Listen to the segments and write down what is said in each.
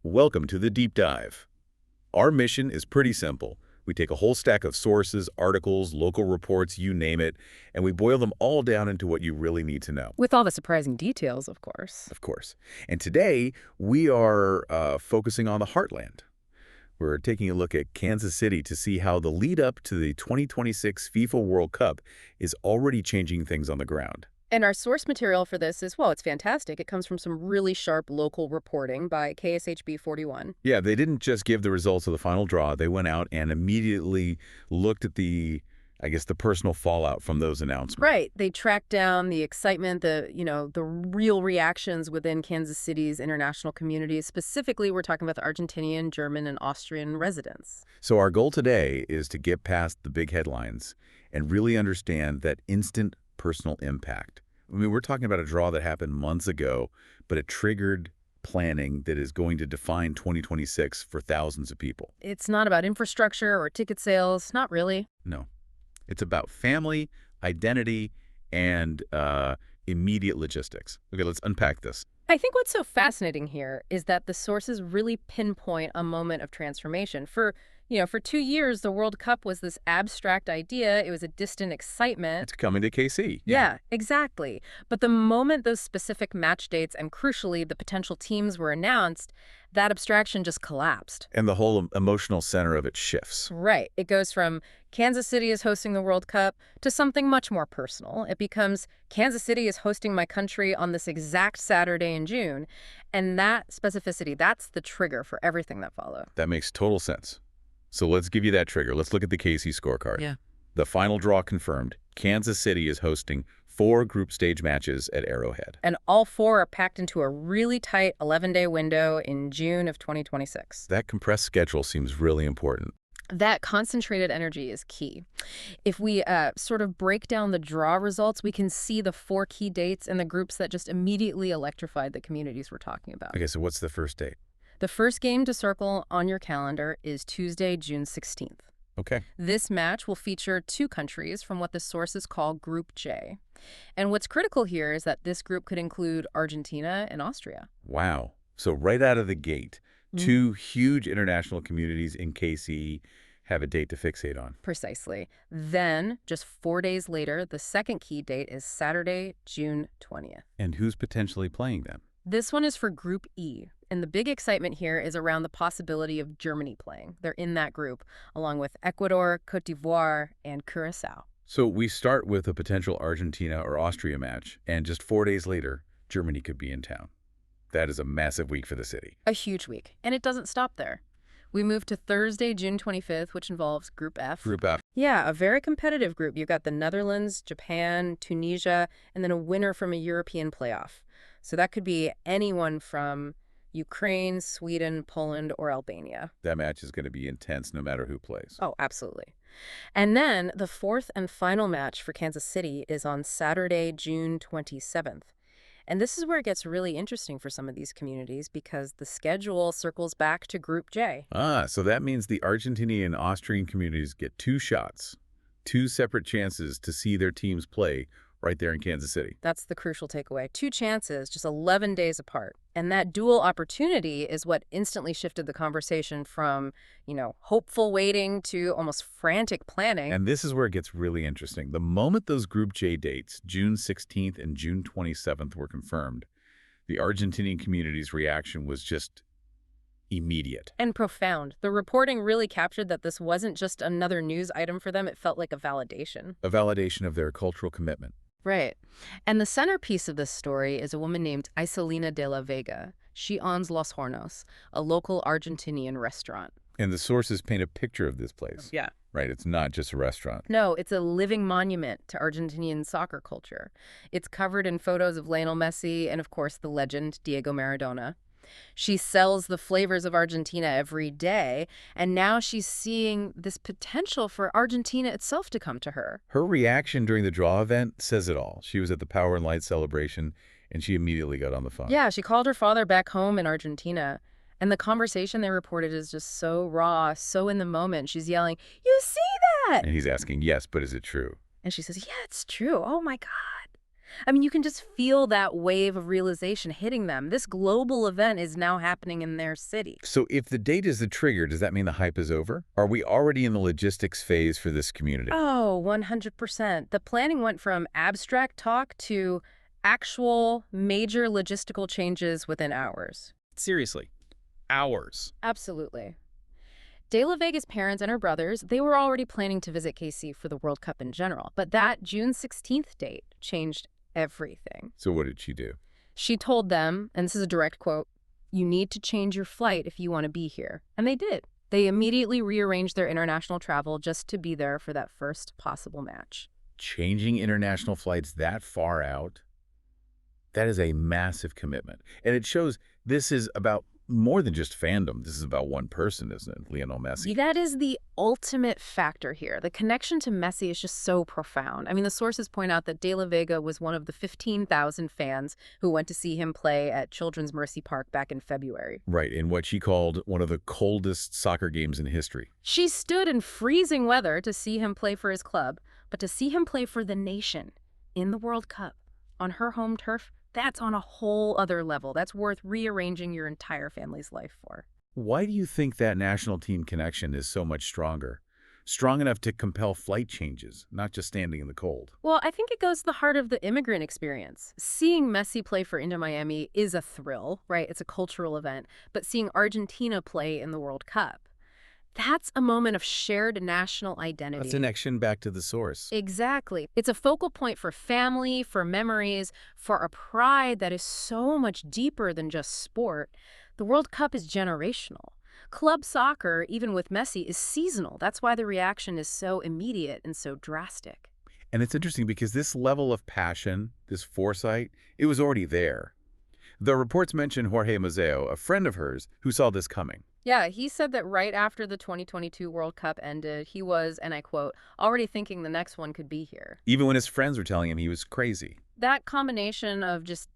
Welcome to the Deep Dive. Our mission is pretty simple. We take a whole stack of sources, articles, local reports, you name it, and we boil them all down into what you really need to know. With all the surprising details, of course. Of course. And today, we are focusing on the heartland. We're taking a look at Kansas City to see how the lead-up to the 2026 FIFA World Cup is already changing things on the ground. And our source material for this is, well, it's fantastic. It comes from some really sharp local reporting by KSHB 41. Yeah, they didn't just give the results of the final draw. They went out and immediately looked at the personal fallout from those announcements. Right. They tracked down the excitement, the real reactions within Kansas City's international community. Specifically, we're talking about the Argentinian, German, and Austrian residents. So our goal today is to get past the big headlines and really understand that instant personal impact. I mean, we're talking about a draw that happened months ago, but it triggered planning that is going to define 2026 for thousands of people. It's not about infrastructure or ticket sales. Not really. No. It's about family, identity, and immediate logistics. Okay, let's unpack this. I think what's so fascinating here is that the sources really pinpoint a moment of transformation. For 2 years, the World Cup was this abstract idea. It was a distant excitement. It's coming to KC. Yeah, exactly. But the moment those specific match dates and, crucially, the potential teams were announced, that abstraction just collapsed. And the whole emotional center of it shifts. Right. It goes from Kansas City is hosting the World Cup to something much more personal. It becomes Kansas City is hosting my country on this exact Saturday in June. And that specificity, that's the trigger for everything that followed. That makes total sense. So let's give you that trigger. Let's look at the KC scorecard. Yeah. The final draw confirmed. Kansas City is hosting 4 group stage matches at Arrowhead. And all 4 are packed into a really tight 11-day window in June of 2026. That compressed schedule seems really important. That concentrated energy is key. If we sort of break down the draw results, we can see the 4 key dates and the groups that just immediately electrified the communities we're talking about. Okay, so what's the first date? The first game to circle on your calendar is Tuesday, June 16th. Okay. This match will feature 2 countries from what the sources call Group J. And what's critical here is that this group could include Argentina and Austria. Wow. So right out of the gate, 2 huge international communities in KC have a date to fixate on. Precisely. Then, just 4 days later, the second key date is Saturday, June 20th. And who's potentially playing them? This one is for Group E, and the big excitement here is around the possibility of Germany playing. They're in that group, along with Ecuador, Cote d'Ivoire, and Curacao. So we start with a potential Argentina or Austria match, and just 4 days later, Germany could be in town. That is a massive week for the city. A huge week, and it doesn't stop there. We move to Thursday, June 25th, which involves Group F. Group F. Yeah, a very competitive group. You've got the Netherlands, Japan, Tunisia, and then a winner from a European playoff. So that could be anyone from Ukraine, Sweden, Poland, or Albania. That match is going to be intense no matter who plays. Oh, absolutely. And then the 4th and final match for Kansas City is on Saturday, June 27th. And this is where it gets really interesting for some of these communities because the schedule circles back to Group J. So that means the Argentinian and Austrian communities get 2 shots, 2 separate chances to see their teams play right there in Kansas City. That's the crucial takeaway. 2 chances, just 11 days apart. And that dual opportunity is what instantly shifted the conversation from, hopeful waiting to almost frantic planning. And this is where it gets really interesting. The moment those Group J dates, June 16th and June 27th, were confirmed, the Argentinian community's reaction was just immediate. And profound. The reporting really captured that this wasn't just another news item for them. It felt like a validation. A validation of their cultural commitment. Right. And the centerpiece of this story is a woman named Isolina De La Vega. She owns Los Hornos, a local Argentinian restaurant. And the sources paint a picture of this place. Yeah. Right, it's not just a restaurant. No, it's a living monument to Argentinian soccer culture. It's covered in photos of Lionel Messi and, of course, the legend Diego Maradona. She sells the flavors of Argentina every day, and now she's seeing this potential for Argentina itself to come to her. Her reaction during the draw event says it all. She was at the Power and Light celebration, and she immediately got on the phone. Yeah, she called her father back home in Argentina, and the conversation they reported is just so raw, so in the moment. She's yelling, "You see that?" And he's asking, yes, but is it true? And she says, "Yeah, it's true. Oh, my God." I mean, you can just feel that wave of realization hitting them. This global event is now happening in their city. So if the date is the trigger, does that mean the hype is over? Are we already in the logistics phase for this community? Oh, 100%. The planning went from abstract talk to actual major logistical changes within hours. Seriously, hours. Absolutely. De La Vega's parents and her brothers, they were already planning to visit KC for the World Cup in general, but that June 16th date changed everything. So what did she do? She told them, and this is a direct quote, "You need to change your flight if you want to be here." And they did. They immediately rearranged their international travel just to be there for that first possible match. Changing international flights that far out? That is a massive commitment. And it shows this is about more than just fandom. This is about one person, isn't it? Lionel Messi. That is the ultimate factor here. The connection to Messi is just so profound. I mean, the sources point out that De La Vega was one of the 15,000 fans who went to see him play at Children's Mercy Park back in February. Right, in what she called one of the coldest soccer games in history. She stood in freezing weather to see him play for his club, but to see him play for the nation in the World Cup on her home turf, that's on a whole other level. That's worth rearranging your entire family's life for. Why do you think that national team connection is so much stronger? Strong enough to compel flight changes, not just standing in the cold. Well, I think it goes to the heart of the immigrant experience. Seeing Messi play for Inter Miami is a thrill, right? It's a cultural event. But seeing Argentina play in the World Cup, that's a moment of shared national identity. A connection back to the source. Exactly. It's a focal point for family, for memories, for a pride that is so much deeper than just sport. The World Cup is generational. Club soccer, even with Messi, is seasonal. That's why the reaction is so immediate and so drastic. And it's interesting because this level of passion, this foresight, it was already there. The reports mention Jorge Mazeo, a friend of hers, who saw this coming. Yeah, he said that right after the 2022 World Cup ended, he was, and I quote, already thinking the next one could be here. Even when his friends were telling him he was crazy. That combination of just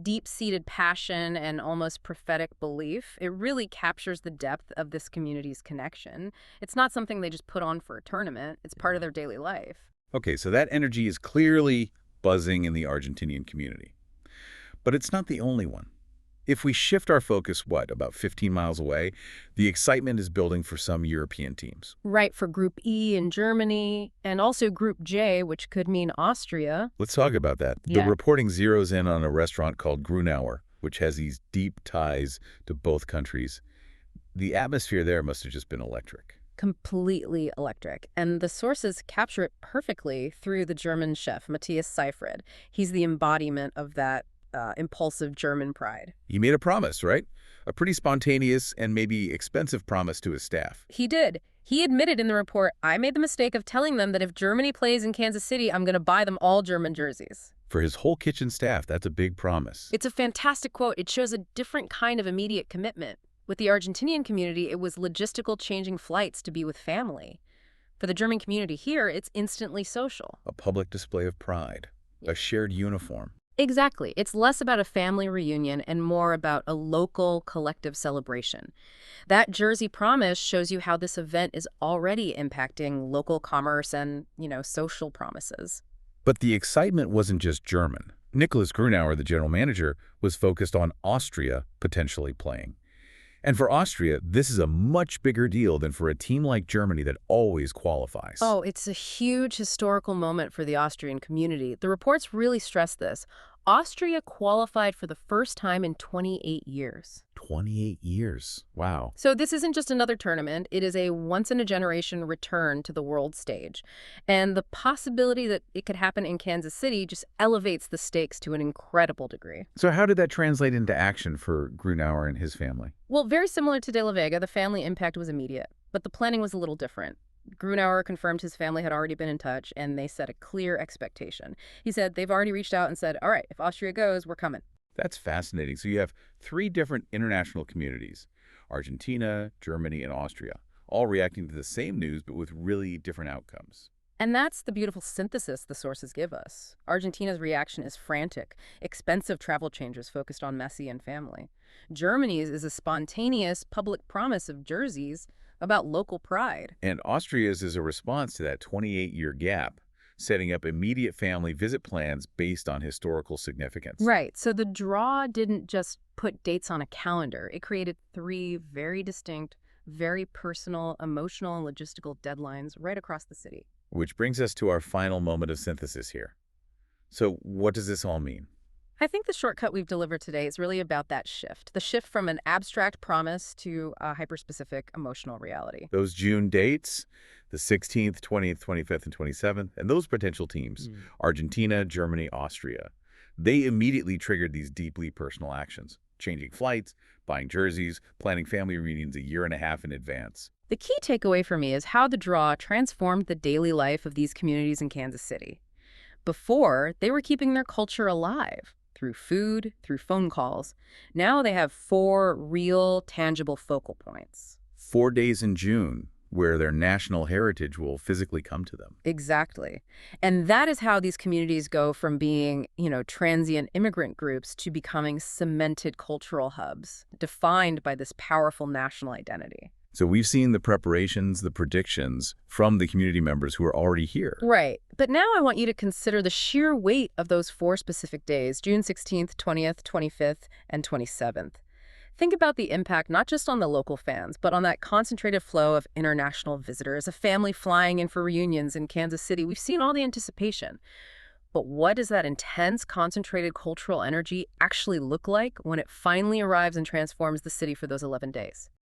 deep-seated passion and almost prophetic belief, it really captures the depth of this community's connection. It's not something they just put on for a tournament. It's part of their daily life. Okay, so that energy is clearly buzzing in the Argentinian community. But it's not the only one. If we shift our focus, about 15 miles away, the excitement is building for some European teams. Right, for Group E in Germany, and also Group J, which could mean Austria. Let's talk about that. Yeah. The reporting zeroes in on a restaurant called Grunauer, which has these deep ties to both countries. The atmosphere there must have just been electric. Completely electric. And the sources capture it perfectly through the German chef, Matthias Seifried. He's the embodiment of that impulsive German pride. He made a promise, right? A pretty spontaneous and maybe expensive promise to his staff. He did. He admitted in the report, "I made the mistake of telling them that if Germany plays in Kansas City, I'm going to buy them all German jerseys." For his whole kitchen staff, that's a big promise. It's a fantastic quote. It shows a different kind of immediate commitment. With the Argentinian community, it was logistical changing flights to be with family. For the German community here, it's instantly social. A public display of pride, a shared uniform. Exactly. It's less about a family reunion and more about a local collective celebration. That jersey promise shows you how this event is already impacting local commerce and, social promises. But the excitement wasn't just German. Nicholas Grunauer, the general manager, was focused on Austria potentially playing. And for Austria, this is a much bigger deal than for a team like Germany that always qualifies. Oh, it's a huge historical moment for the Austrian community. The reports really stress this. Austria qualified for the first time in 28 years. 28 years. Wow. So this isn't just another tournament. It is a once-in-a-generation return to the world stage. And the possibility that it could happen in Kansas City just elevates the stakes to an incredible degree. So how did that translate into action for Grunauer and his family? Well, very similar to De La Vega, the family impact was immediate, but the planning was a little different. Grunauer confirmed his family had already been in touch, and they set a clear expectation. He said they've already reached out and said, all right, if Austria goes, we're coming. That's fascinating. So you have 3 different international communities, Argentina, Germany, and Austria, all reacting to the same news, but with really different outcomes. And that's the beautiful synthesis the sources give us. Argentina's reaction is frantic, expensive travel changes focused on Messi and family. Germany's is a spontaneous public promise of jerseys about local pride. And Austria's is a response to that 28-year gap. setting up immediate family visit plans based on historical significance. Right. So the draw didn't just put dates on a calendar. It created three very distinct, very personal, emotional, and logistical deadlines right across the city. Which brings us to our final moment of synthesis here. So what does this all mean? I think the shortcut we've delivered today is really about that shift, the shift from an abstract promise to a hyperspecific emotional reality. Those June dates, the 16th, 20th, 25th, and 27th, and those potential teams, Argentina, Germany, Austria, they immediately triggered these deeply personal actions, changing flights, buying jerseys, planning family reunions a year and a half in advance. The key takeaway for me is how the draw transformed the daily life of these communities in Kansas City. Before, they were keeping their culture alive through food, through phone calls. Now they have four real, tangible focal points. 4 days in June, where their national heritage will physically come to them. Exactly. And that is how these communities go from being, transient immigrant groups to becoming cemented cultural hubs, defined by this powerful national identity. So we've seen the preparations, the predictions from the community members who are already here. Right. But now I want you to consider the sheer weight of those four specific days, June 16th, 20th, 25th, and 27th. Think about the impact not just on the local fans, but on that concentrated flow of international visitors, a family flying in for reunions in Kansas City. We've seen all the anticipation. But what does that intense, concentrated cultural energy actually look like when it finally arrives and transforms the city for those 11 days?